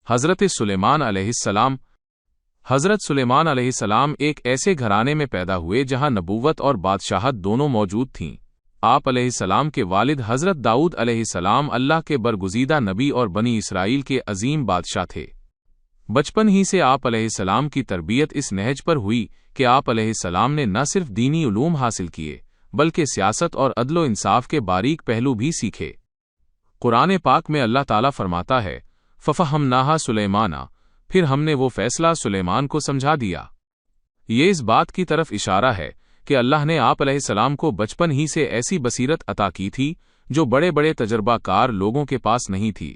حضرت سلیمان علیہ السلام حضرت سلیمان علیہ السلام ایک ایسے گھرانے میں پیدا ہوئے جہاں نبوت اور بادشاہت دونوں موجود تھیں۔ آپ علیہ السلام کے والد حضرت داؤد علیہ السلام اللہ کے برگزیدہ نبی اور بنی اسرائیل کے عظیم بادشاہ تھے۔ بچپن ہی سے آپ علیہ السلام کی تربیت اس نہج پر ہوئی کہ آپ علیہ السلام نے نہ صرف دینی علوم حاصل کیے بلکہ سیاست اور عدل و انصاف کے باریک پہلو بھی سیکھے۔ قرآن پاک میں اللہ تعالیٰ فرماتا ہے، فَفَهَّمْنَاهَا سُلَيْمَانَ، پھر ہم نے وہ فیصلہ سلیمان کو سمجھا دیا۔ یہ اس بات کی طرف اشارہ ہے کہ اللہ نے آپ علیہ السلام کو بچپن ہی سے ایسی بصیرت عطا کی تھی جو بڑے بڑے تجربہ کار لوگوں کے پاس نہیں تھی۔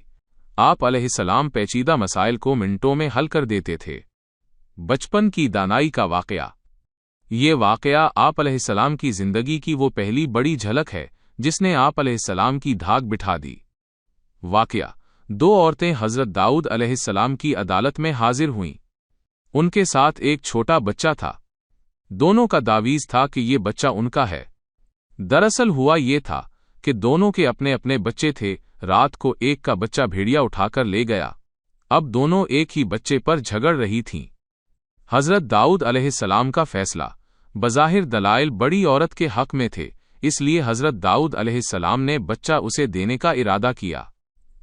آپ علیہ السلام پیچیدہ مسائل کو منٹوں میں حل کر دیتے تھے۔ بچپن کی دانائی کا واقعہ۔ یہ واقعہ آپ علیہ السلام کی زندگی کی وہ پہلی بڑی جھلک ہے جس نے آپ علیہ السلام کی دھاک بٹھا دی۔ واقعہ: دو عورتیں حضرت داؤد علیہ السلام کی عدالت میں حاضر ہوئیں۔ ان کے ساتھ ایک چھوٹا بچہ تھا۔ دونوں کا دعویذ تھا کہ یہ بچہ ان کا ہے۔ دراصل ہوا یہ تھا کہ دونوں کے اپنے اپنے بچے تھے۔ رات کو ایک کا بچہ بھیڑیا اٹھا کر لے گیا۔ اب دونوں ایک ہی بچے پر جھگڑ رہی تھیں۔ حضرت داؤد علیہ السلام کا فیصلہ بظاہر دلائل بڑی عورت کے حق میں تھے، اس لیے حضرت داؤد علیہ السلام نے بچہ اسے دینے کا ارادہ کیا۔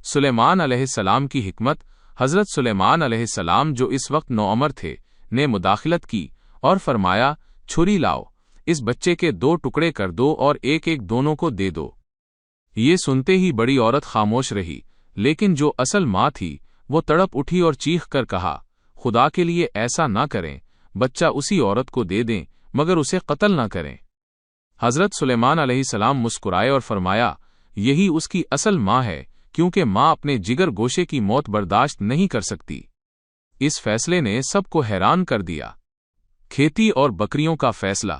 سلیمان علیہ السلام کی حکمت: حضرت سلیمان علیہ السلام جو اس وقت نوعمر تھے نے مداخلت کی اور فرمایا، چھری لاؤ، اس بچے کے 2 ٹکڑے کر دو اور ایک ایک دونوں کو دے دو۔ یہ سنتے ہی بڑی عورت خاموش رہی، لیکن جو اصل ماں تھی وہ تڑپ اٹھی اور چیخ کر کہا، خدا کے لیے ایسا نہ کریں، بچہ اسی عورت کو دے دیں مگر اسے قتل نہ کریں۔ حضرت سلیمان علیہ السلام مسکرائے اور فرمایا، یہی اس کی اصل ماں ہے، کیونکہ ماں اپنے جگر گوشے کی موت برداشت نہیں کر سکتی۔ اس فیصلے نے سب کو حیران کر دیا۔ کھیتی اور بکریوں کا فیصلہ۔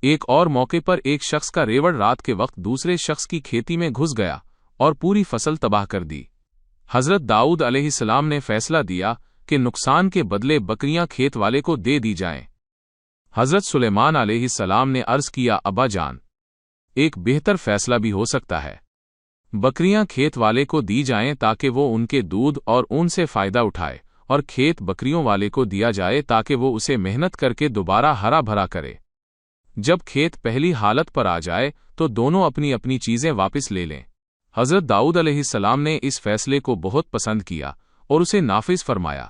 ایک اور موقع پر ایک شخص کا ریوڑ رات کے وقت دوسرے شخص کی کھیتی میں گھس گیا اور پوری فصل تباہ کر دی۔ حضرت داؤد علیہ السلام نے فیصلہ دیا کہ نقصان کے بدلے بکریاں کھیت والے کو دے دی جائیں۔ حضرت سلیمان علیہ السلام نے عرض کیا، ابا جان، ایک بہتر فیصلہ بھی ہو سکتا ہے۔ بکریاں کھیت والے کو دی جائیں تاکہ وہ ان کے دودھ اور اون سے فائدہ اٹھائے، اور کھیت بکریوں والے کو دیا جائے تاکہ وہ اسے محنت کر کے دوبارہ ہرا بھرا کرے۔ جب کھیت پہلی حالت پر آ جائے تو دونوں اپنی اپنی چیزیں واپس لے لیں۔ حضرت داؤد علیہ السلام نے اس فیصلے کو بہت پسند کیا اور اسے نافذ فرمایا۔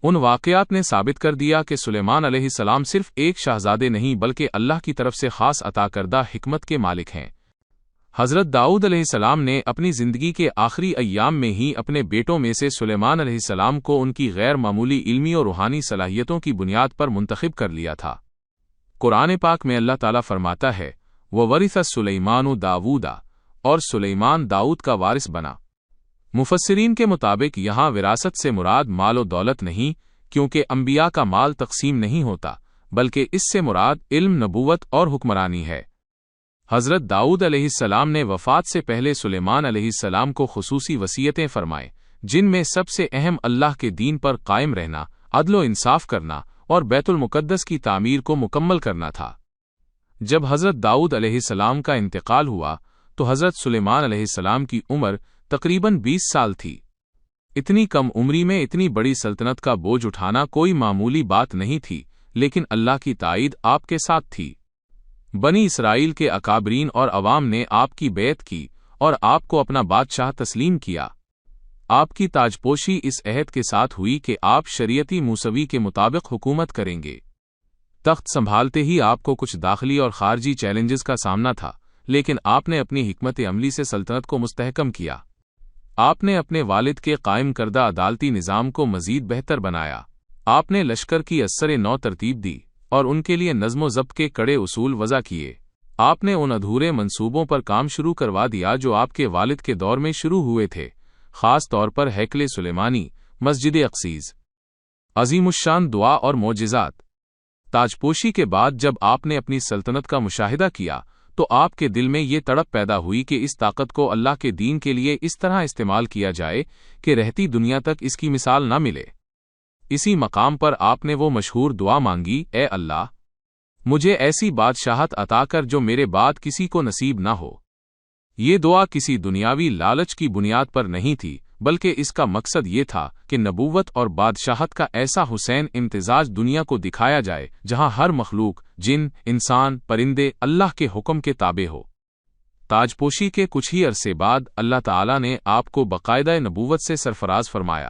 ان واقعات نے ثابت کر دیا کہ سلیمان علیہ السلام صرف ایک شہزادے نہیں بلکہ اللہ کی طرف سے خاص عطا کردہ حکمت کے مالک ہیں۔ حضرت داؤد علیہ السلام نے اپنی زندگی کے آخری ایام میں ہی اپنے بیٹوں میں سے سلیمان علیہ السلام کو ان کی غیر معمولی علمی اور روحانی صلاحیتوں کی بنیاد پر منتخب کر لیا تھا۔ قرآن پاک میں اللہ تعالیٰ فرماتا ہے، وَوَرِثَ سُلَيْمَانُ دَاوُودَ، اور سلیمان داؤد کا وارث بنا۔ مفسرین کے مطابق یہاں وراثت سے مراد مال و دولت نہیں، کیونکہ انبیاء کا مال تقسیم نہیں ہوتا، بلکہ اس سے مراد علم، نبوت اور حکمرانی ہے۔ حضرت داؤد علیہ السلام نے وفات سے پہلے سلیمان علیہ السلام کو خصوصی وصیتیں فرمائیں، جن میں سب سے اہم اللہ کے دین پر قائم رہنا، عدل و انصاف کرنا اور بیت المقدس کی تعمیر کو مکمل کرنا تھا۔ جب حضرت داؤد علیہ السلام کا انتقال ہوا تو حضرت سلیمان علیہ السلام کی عمر تقریباً 20 سال تھی۔ اتنی کم عمری میں اتنی بڑی سلطنت کا بوجھ اٹھانا کوئی معمولی بات نہیں تھی، لیکن اللہ کی تائید آپ کے ساتھ تھی۔ بنی اسرائیل کے اکابرین اور عوام نے آپ کی بیعت کی اور آپ کو اپنا بادشاہ تسلیم کیا۔ آپ کی تاجپوشی اس عہد کے ساتھ ہوئی کہ آپ شریعتی موسوی کے مطابق حکومت کریں گے۔ تخت سنبھالتے ہی آپ کو کچھ داخلی اور خارجی چیلنجز کا سامنا تھا، لیکن آپ نے اپنی حکمت عملی سے سلطنت کو مستحکم کیا۔ آپ نے اپنے والد کے قائم کردہ عدالتی نظام کو مزید بہتر بنایا۔ آپ نے لشکر کی اثر نو ترتیب دی اور ان کے لیے نظم و ضبط کے کڑے اصول وضع کیے۔ آپ نے ان ادھورے منصوبوں پر کام شروع کروا دیا جو آپ کے والد کے دور میں شروع ہوئے تھے، خاص طور پر ہیکل سلیمانی، مسجد اقصیز۔ عظیم الشان دعا اور معجزات۔ تاجپوشی کے بعد جب آپ نے اپنی سلطنت کا مشاہدہ کیا تو آپ کے دل میں یہ تڑپ پیدا ہوئی کہ اس طاقت کو اللہ کے دین کے لیے اس طرح استعمال کیا جائے کہ رہتی دنیا تک اس کی مثال نہ ملے۔ اسی مقام پر آپ نے وہ مشہور دعا مانگی، اے اللہ، مجھے ایسی بادشاہت عطا کر جو میرے بعد کسی کو نصیب نہ ہو۔ یہ دعا کسی دنیاوی لالچ کی بنیاد پر نہیں تھی، بلکہ اس کا مقصد یہ تھا کہ نبوت اور بادشاہت کا ایسا حسین امتزاج دنیا کو دکھایا جائے جہاں ہر مخلوق، جن، انسان، پرندے اللہ کے حکم کے تابع ہو۔ تاج پوشی کے کچھ ہی عرصے بعد اللہ تعالیٰ نے آپ کو باقاعدہ نبوت سے سرفراز فرمایا۔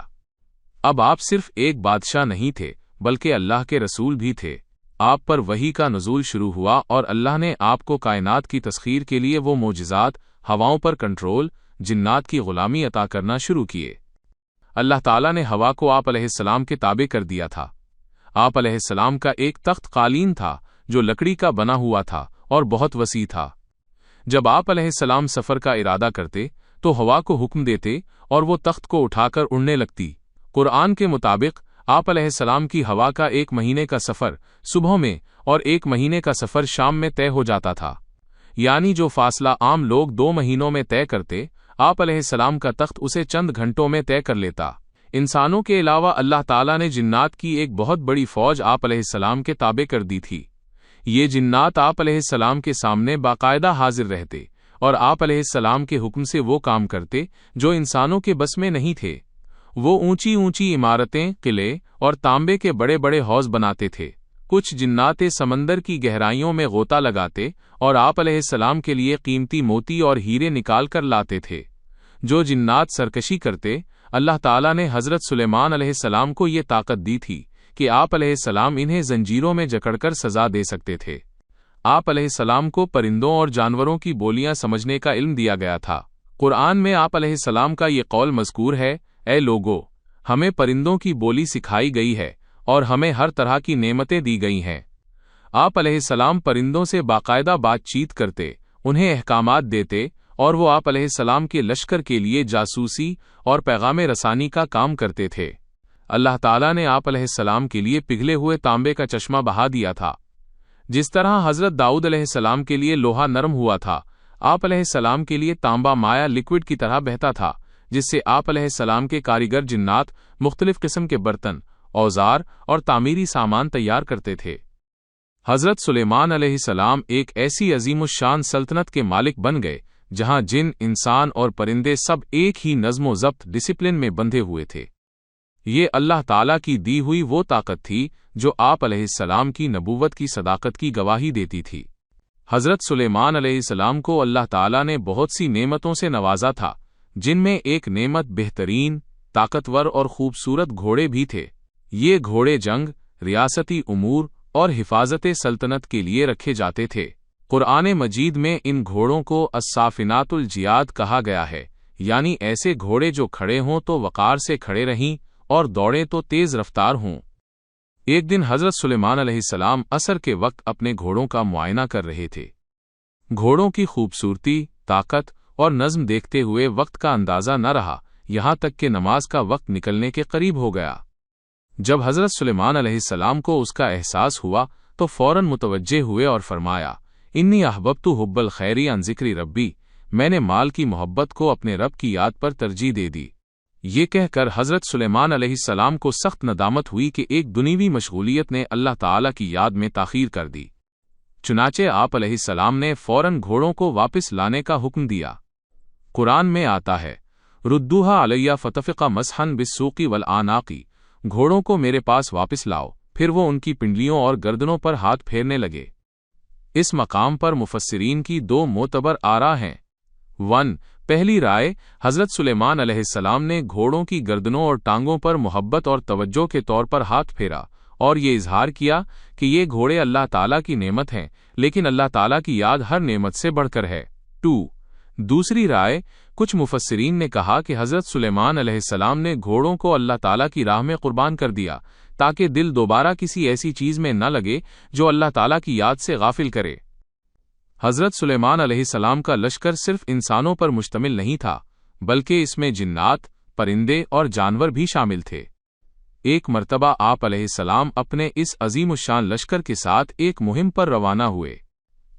اب آپ صرف ایک بادشاہ نہیں تھے بلکہ اللہ کے رسول بھی تھے۔ آپ پر وحی کا نزول شروع ہوا اور اللہ نے آپ کو کائنات کی تسخیر کے لیے وہ معجزات، ہواؤں پر کنٹرول، جنات کی غلامی عطا کرنا شروع کیے۔ اللہ تعالیٰ نے ہوا کو آپ علیہ السلام کے تابع کر دیا تھا۔ آپ علیہ السلام کا ایک تخت قالین تھا جو لکڑی کا بنا ہوا تھا اور بہت وسیع تھا۔ جب آپ علیہ السلام سفر کا ارادہ کرتے تو ہوا کو حکم دیتے اور وہ تخت کو اٹھا کر اڑنے لگتی۔ قرآن کے مطابق آپ علیہ السلام کی ہوا کا 1 مہینے کا سفر صبح میں اور 1 مہینے کا سفر شام میں طے ہو جاتا تھا، یعنی جو فاصلہ عام لوگ 2 مہینوں میں طے کرتے، آپ علیہ السلام کا تخت اسے چند گھنٹوں میں طے کر لیتا۔ انسانوں کے علاوہ اللہ تعالیٰ نے جنات کی ایک بہت بڑی فوج آپ علیہ السلام کے تابع کر دی تھی۔ یہ جنات آپ علیہ السلام کے سامنے باقاعدہ حاضر رہتے اور آپ علیہ السلام کے حکم سے وہ کام کرتے جو انسانوں کے بس میں نہیں تھے۔ وہ اونچی اونچی عمارتیں، قلعے اور تانبے کے بڑے بڑے حوض بناتے تھے۔ کچھ جنات سمندر کی گہرائیوں میں غوطہ لگاتے اور آپ علیہ السلام کے لیے قیمتی موتی اور ہیرے نکال کر لاتے تھے۔ جو جنات سرکشی کرتے، اللہ تعالیٰ نے حضرت سلیمان علیہ السلام کو یہ طاقت دی تھی کہ آپ علیہ السلام انہیں زنجیروں میں جکڑ کر سزا دے سکتے تھے۔ آپ علیہ السلام کو پرندوں اور جانوروں کی بولیاں سمجھنے کا علم دیا گیا تھا۔ قرآن میں آپ علیہ السلام کا یہ قول مذکور ہے، اے لوگو، ہمیں پرندوں کی بولی سکھائی گئی ہے اور ہمیں ہر طرح کی نعمتیں دی گئی ہیں۔ آپ علیہ السلام پرندوں سے باقاعدہ بات چیت کرتے، انہیں احکامات دیتے اور وہ آپ علیہ السلام کے لشکر کے لیے جاسوسی اور پیغام رسانی کا کام کرتے تھے۔ اللہ تعالیٰ نے آپ علیہ السلام کے لیے پگھلے ہوئے تانبے کا چشمہ بہا دیا تھا۔ جس طرح حضرت داؤد علیہ السلام کے لیے لوہا نرم ہوا تھا، آپ علیہ السلام کے لیے تانبا مایا لکوڈ کی طرح بہتا تھا، جس سے آپ علیہ السلام کے کاریگر جنات مختلف قسم کے برتن، اوزار اور تعمیری سامان تیار کرتے تھے۔ حضرت سلیمان علیہ السلام ایک ایسی عظیم الشان سلطنت کے مالک بن گئے جہاں جن، انسان اور پرندے سب ایک ہی نظم و ضبط ڈسپلن میں بندھے ہوئے تھے۔ یہ اللہ تعالیٰ کی دی ہوئی وہ طاقت تھی جو آپ علیہ السلام کی نبوت کی صداقت کی گواہی دیتی تھی۔ حضرت سلیمان علیہ السلام کو اللہ تعالیٰ نے بہت سی نعمتوں سے نوازا تھا، جن میں ایک نعمت بہترین، طاقتور اور خوبصورت گھوڑے بھی تھے۔ یہ گھوڑے جنگ، ریاستی امور اور حفاظت سلطنت کے لیے رکھے جاتے تھے۔ قرآن مجید میں ان گھوڑوں کو الصافنات الجیاد کہا گیا ہے، یعنی ایسے گھوڑے جو کھڑے ہوں تو وقار سے کھڑے رہیں اور دوڑیں تو تیز رفتار ہوں۔ ایک دن حضرت سلیمان علیہ السلام عصر کے وقت اپنے گھوڑوں کا معائنہ کر رہے تھے۔ گھوڑوں کی خوبصورتی، طاقت اور نظم دیکھتے ہوئے وقت کا اندازہ نہ رہا، یہاں تک کہ نماز کا وقت نکلنے کے قریب ہو گیا۔ جب حضرت سلیمان علیہ السلام کو اس کا احساس ہوا تو فوراً متوجہ ہوئے اور فرمایا، انی احببت حب الخیر عن ذکر ربی، میں نے مال کی محبت کو اپنے رب کی یاد پر ترجیح دے دی۔ یہ کہہ کر حضرت سلیمان علیہ السلام کو سخت ندامت ہوئی کہ ایک دنیوی مشغولیت نے اللہ تعالیٰ کی یاد میں تاخیر کر دی۔ چنانچہ آپ علیہ السلام نے فوراً گھوڑوں کو واپس لانے کا حکم دیا۔ قرآن میں آتا ہے، ردوہا علیہ فتفقا مسحن بالسوق والآناق، گھوڑوں کو میرے پاس واپس لاؤ۔ پھر وہ ان کی پنڈلیوں اور گردنوں پر ہاتھ پھیرنے لگے۔ اس مقام پر مفسرین کی 2 معتبر آراء ہیں۔ 1، پہلی رائے، حضرت سلیمان علیہ السلام نے گھوڑوں کی گردنوں اور ٹانگوں پر محبت اور توجہ کے طور پر ہاتھ پھیرا اور یہ اظہار کیا کہ یہ گھوڑے اللہ تعالیٰ کی نعمت ہیں، لیکن اللہ تعالیٰ کی یاد ہر نعمت سے بڑھ کر ہے۔ 2، دوسری رائے، کچھ مفسرین نے کہا کہ حضرت سلیمان علیہ السلام نے گھوڑوں کو اللہ تعالیٰ کی راہ میں قربان کر دیا تاکہ دل دوبارہ کسی ایسی چیز میں نہ لگے جو اللہ تعالیٰ کی یاد سے غافل کرے۔ حضرت سلیمان علیہ السلام کا لشکر صرف انسانوں پر مشتمل نہیں تھا، بلکہ اس میں جنات، پرندے اور جانور بھی شامل تھے۔ ایک مرتبہ آپ علیہ السلام اپنے اس عظیم الشان لشکر کے ساتھ ایک مہم پر روانہ ہوئے۔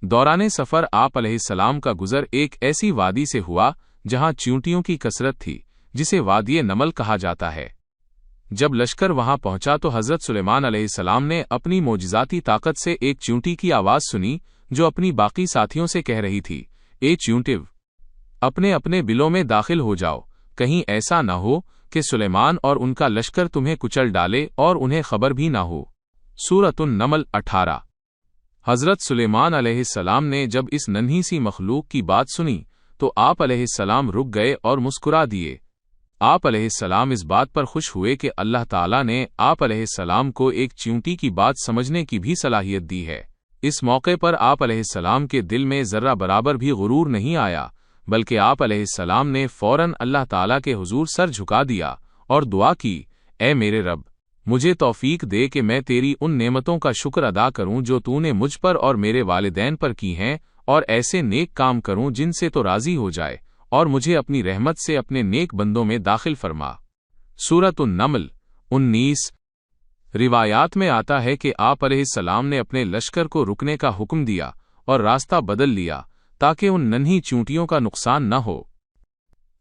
دوران سفر آپ علیہ السلام کا گزر ایک ایسی وادی سے ہوا جہاں چیونٹیوں کی کثرت تھی، جسے وادی نمل کہا جاتا ہے۔ جب لشکر وہاں پہنچا تو حضرت سلیمان علیہ السلام نے اپنی معجزاتی طاقت سے ایک چیونٹی کی آواز سنی جو اپنی باقی ساتھیوں سے کہہ رہی تھی، اے چیونٹیو، اپنے اپنے بلوں میں داخل ہو جاؤ، کہیں ایسا نہ ہو کہ سلیمان اور ان کا لشکر تمہیں کچل ڈالے اور انہیں خبر بھی نہ ہو۔ سورۃ النمل 18۔ حضرت سلیمان علیہ السلام نے جب اس ننھی سی مخلوق کی بات سنی تو آپ علیہ السلام رک گئے اور مسکرا دیے۔ آپ علیہ السلام اس بات پر خوش ہوئے کہ اللہ تعالیٰ نے آپ علیہ السلام کو ایک چیونٹی کی بات سمجھنے کی بھی صلاحیت دی ہے۔ اس موقع پر آپ علیہ السلام کے دل میں ذرہ برابر بھی غرور نہیں آیا، بلکہ آپ علیہ السلام نے فوراً اللہ تعالیٰ کے حضور سر جھکا دیا اور دعا کی، اے میرے رب، مجھے توفیق دے کہ میں تیری ان نعمتوں کا شکر ادا کروں جو تو نے مجھ پر اور میرے والدین پر کی ہیں، اور ایسے نیک کام کروں جن سے تو راضی ہو جائے، اور مجھے اپنی رحمت سے اپنے نیک بندوں میں داخل فرما۔ سورۃ النمل 19۔ روایات میں آتا ہے کہ آپ علیہ السلام نے اپنے لشکر کو رکنے کا حکم دیا اور راستہ بدل لیا تاکہ ان ننھی چونٹیوں کا نقصان نہ ہو۔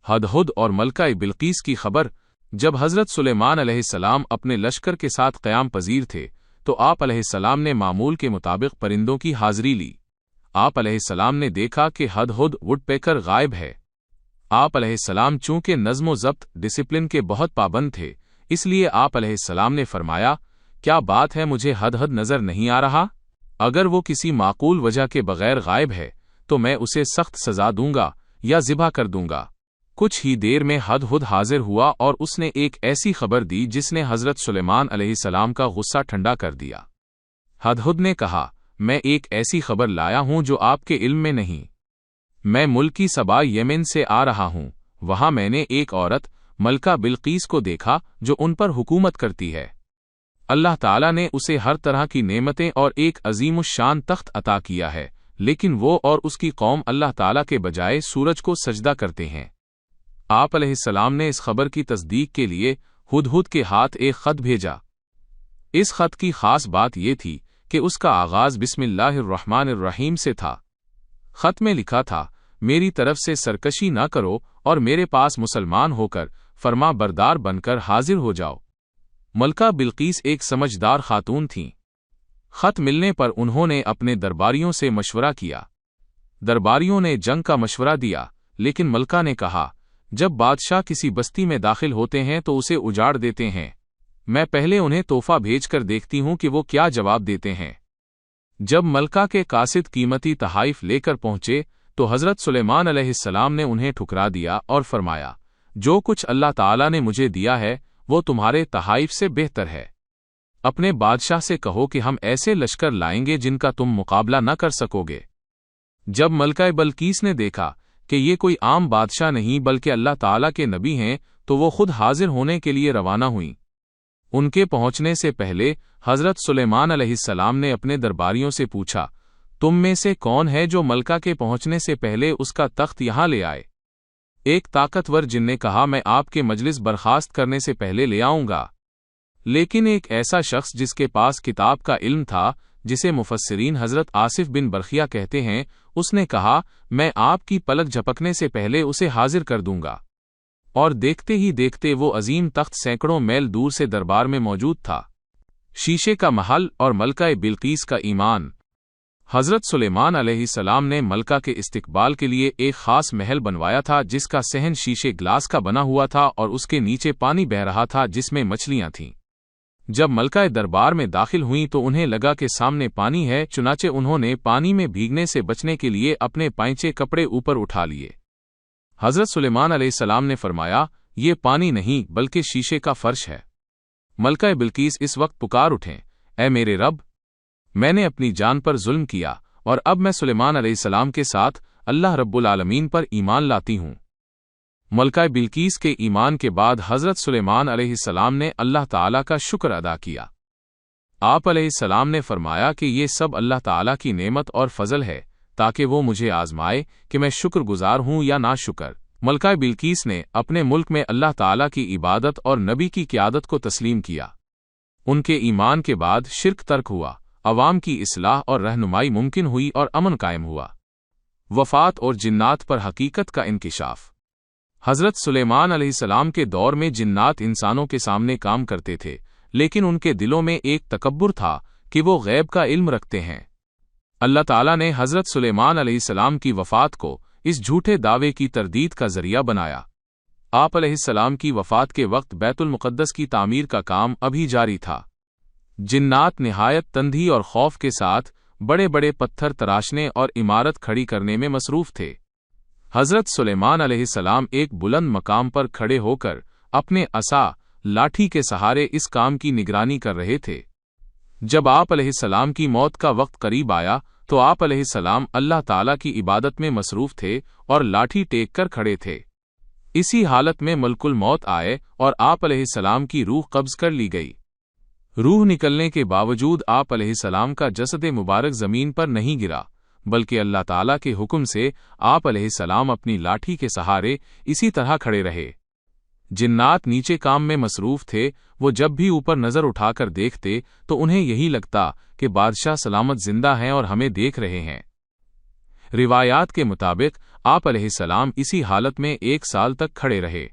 ہدہد اور ملکہ بلقیس کی خبر۔ جب حضرت سلیمان علیہ السلام اپنے لشکر کے ساتھ قیام پذیر تھے تو آپ علیہ السلام نے معمول کے مطابق پرندوں کی حاضری لی۔ آپ علیہ السلام نے دیکھا کہ ہدہد وڈ پیکر غائب ہے۔ آپ علیہ السلام چونکہ نظم و ضبط ڈسپلن کے بہت پابند تھے، اس لیے آپ علیہ السلام نے فرمایا، کیا بات ہے مجھے ہدہد نظر نہیں آ رہا؟ اگر وہ کسی معقول وجہ کے بغیر غائب ہے تو میں اسے سخت سزا دوں گا یا ذبح کر دوں گا۔ کچھ ہی دیر میں ہدہد حاضر ہوا اور اس نے ایک ایسی خبر دی جس نے حضرت سلیمان علیہ السلام کا غصہ ٹھنڈا کر دیا۔ ہدہد نے کہا، میں ایک ایسی خبر لایا ہوں جو آپ کے علم میں نہیں۔ میں ملکی سبا یمن سے آ رہا ہوں، وہاں میں نے ایک عورت ملکہ بلقیس کو دیکھا جو ان پر حکومت کرتی ہے۔ اللہ تعالیٰ نے اسے ہر طرح کی نعمتیں اور ایک عظیم الشان تخت عطا کیا ہے، لیکن وہ اور اس کی قوم اللہ تعالیٰ کے بجائے سورج کو سجدہ کرتے ہیں۔ آپ علیہ السلام نے اس خبر کی تصدیق کے لیے ہدہد کے ہاتھ ایک خط بھیجا۔ اس خط کی خاص بات یہ تھی کہ اس کا آغاز بسم اللہ الرحمن الرحیم سے تھا۔ خط میں لکھا تھا، میری طرف سے سرکشی نہ کرو اور میرے پاس مسلمان ہو کر فرما بردار بن کر حاضر ہو جاؤ۔ ملکہ بلقیس ایک سمجھدار خاتون تھیں۔ خط ملنے پر انہوں نے اپنے درباریوں سے مشورہ کیا۔ درباریوں نے جنگ کا مشورہ دیا، لیکن ملکہ نے کہا، جب بادشاہ کسی بستی میں داخل ہوتے ہیں تو اسے اجاڑ دیتے ہیں، میں پہلے انہیں تحفہ بھیج کر دیکھتی ہوں کہ وہ کیا جواب دیتے ہیں۔ جب ملکہ کے قاصد قیمتی تحائف لے کر پہنچے تو حضرت سلیمان علیہ السلام نے انہیں ٹھکرا دیا اور فرمایا، جو کچھ اللہ تعالیٰ نے مجھے دیا ہے وہ تمہارے تحائف سے بہتر ہے۔ اپنے بادشاہ سے کہو کہ ہم ایسے لشکر لائیں گے جن کا تم مقابلہ نہ کر سکو گے۔ جب ملکہ بلقیس نے دیکھا کہ یہ کوئی عام بادشاہ نہیں بلکہ اللہ تعالیٰ کے نبی ہیں تو وہ خود حاضر ہونے کے لیے روانہ ہوئیں۔ ان کے پہنچنے سے پہلے حضرت سلیمان علیہ السلام نے اپنے درباریوں سے پوچھا، تم میں سے کون ہے جو ملکہ کے پہنچنے سے پہلے اس کا تخت یہاں لے آئے؟ ایک طاقتور جن نے کہا، میں آپ کے مجلس برخاست کرنے سے پہلے لے آؤں گا۔ لیکن ایک ایسا شخص جس کے پاس کتاب کا علم تھا، جسے مفسرین حضرت آصف بن برخیہ کہتے ہیں، اس نے کہا، میں آپ کی پلک جھپکنے سے پہلے اسے حاضر کر دوں گا۔ اور دیکھتے ہی دیکھتے وہ عظیم تخت سینکڑوں میل دور سے دربار میں موجود تھا۔ شیشے کا محل اور ملکہ بلقیس کا ایمان۔ حضرت سلیمان علیہ السلام نے ملکہ کے استقبال کے لیے ایک خاص محل بنوایا تھا جس کا صحن شیشے گلاس کا بنا ہوا تھا اور اس کے نیچے پانی بہہ رہا تھا جس میں مچھلیاں تھیں۔ جب ملکہ دربار میں داخل ہوئیں تو انہیں لگا کہ سامنے پانی ہے، چنانچہ انہوں نے پانی میں بھیگنے سے بچنے کے لیے اپنے پائنچے کپڑے اوپر اٹھا لیے۔ حضرت سلیمان علیہ السلام نے فرمایا، یہ پانی نہیں بلکہ شیشے کا فرش ہے۔ ملکہ بلقیس اس وقت پکار اٹھیں، اے میرے رب، میں نے اپنی جان پر ظلم کیا اور اب میں سلیمان علیہ السلام کے ساتھ اللہ رب العالمین پر ایمان لاتی ہوں۔ ملکہ بلقیس کے ایمان کے بعد حضرت سلیمان علیہ السلام نے اللہ تعالیٰ کا شکر ادا کیا۔ آپ علیہ السلام نے فرمایا کہ یہ سب اللہ تعالیٰ کی نعمت اور فضل ہے تاکہ وہ مجھے آزمائے کہ میں شکر گزار ہوں یا ناشکر۔ ملکہ بلقیس نے اپنے ملک میں اللہ تعالیٰ کی عبادت اور نبی کی قیادت کو تسلیم کیا۔ ان کے ایمان کے بعد شرک ترک ہوا، عوام کی اصلاح اور رہنمائی ممکن ہوئی اور امن قائم ہوا۔ وفات اور جنات پر حقیقت کا انکشاف۔ حضرت سلیمان علیہ السلام کے دور میں جنات انسانوں کے سامنے کام کرتے تھے، لیکن ان کے دلوں میں ایک تکبر تھا کہ وہ غیب کا علم رکھتے ہیں۔ اللہ تعالیٰ نے حضرت سلیمان علیہ السلام کی وفات کو اس جھوٹے دعوے کی تردید کا ذریعہ بنایا۔ آپ علیہ السلام کی وفات کے وقت بیت المقدس کی تعمیر کا کام ابھی جاری تھا۔ جنات نہایت تندھی اور خوف کے ساتھ بڑے بڑے پتھر تراشنے اور عمارت کھڑی کرنے میں مصروف تھے۔ حضرت سلیمان علیہ السلام ایک بلند مقام پر کھڑے ہو کر اپنے عصا لاٹھی کے سہارے اس کام کی نگرانی کر رہے تھے۔ جب آپ علیہ السلام کی موت کا وقت قریب آیا تو آپ علیہ السلام اللہ تعالیٰ کی عبادت میں مصروف تھے اور لاٹھی ٹیک کر کھڑے تھے۔ اسی حالت میں ملک الموت آئے اور آپ علیہ السلام کی روح قبض کر لی گئی۔ روح نکلنے کے باوجود آپ علیہ السلام کا جسد مبارک زمین پر نہیں گرا، بلکہ اللہ تعالیٰ کے حکم سے آپ علیہ السلام اپنی لاٹھی کے سہارے اسی طرح کھڑے رہے۔ جنات نیچے کام میں مصروف تھے، وہ جب بھی اوپر نظر اٹھا کر دیکھتے تو انہیں یہی لگتا کہ بادشاہ سلامت زندہ ہیں اور ہمیں دیکھ رہے ہیں۔ روایات کے مطابق آپ علیہ السلام اسی حالت میں 1 سال تک کھڑے رہے۔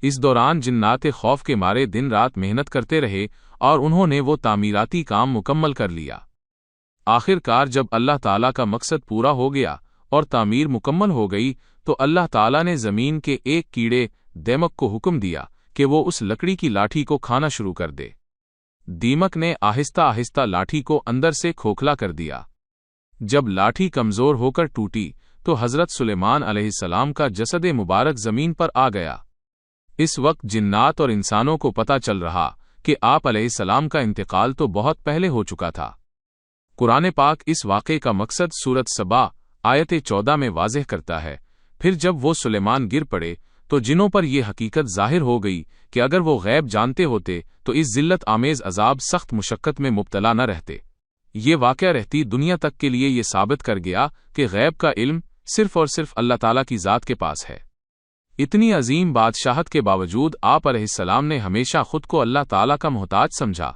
اس دوران جنات خوف کے مارے دن رات محنت کرتے رہے اور انہوں نے وہ تعمیراتی کام مکمل کر لیا۔ آخر کار جب اللہ تعالیٰ کا مقصد پورا ہو گیا اور تعمیر مکمل ہو گئی تو اللہ تعالیٰ نے زمین کے ایک کیڑے دیمک کو حکم دیا کہ وہ اس لکڑی کی لاٹھی کو کھانا شروع کر دے۔ دیمک نے آہستہ آہستہ لاٹھی کو اندر سے کھوکھلا کر دیا۔ جب لاٹھی کمزور ہو کر ٹوٹی تو حضرت سلیمان علیہ السلام کا جسد مبارک زمین پر آ گیا۔ اس وقت جنات اور انسانوں کو پتہ چل رہا کہ آپ علیہ السلام کا انتقال تو بہت پہلے ہو چکا تھا۔ قرآن پاک اس واقعے کا مقصد سورۃ سبا آیت 14 میں واضح کرتا ہے۔ پھر جب وہ سلیمان گر پڑے تو جنوں پر یہ حقیقت ظاہر ہو گئی کہ اگر وہ غیب جانتے ہوتے تو اس ذلت آمیز عذاب سخت مشقت میں مبتلا نہ رہتے۔ یہ واقعہ رہتی دنیا تک کے لیے یہ ثابت کر گیا کہ غیب کا علم صرف اور صرف اللہ تعالیٰ کی ذات کے پاس ہے۔ اتنی عظیم بادشاہت کے باوجود آپ علیہ السلام نے ہمیشہ خود کو اللہ تعالیٰ کا محتاج سمجھا۔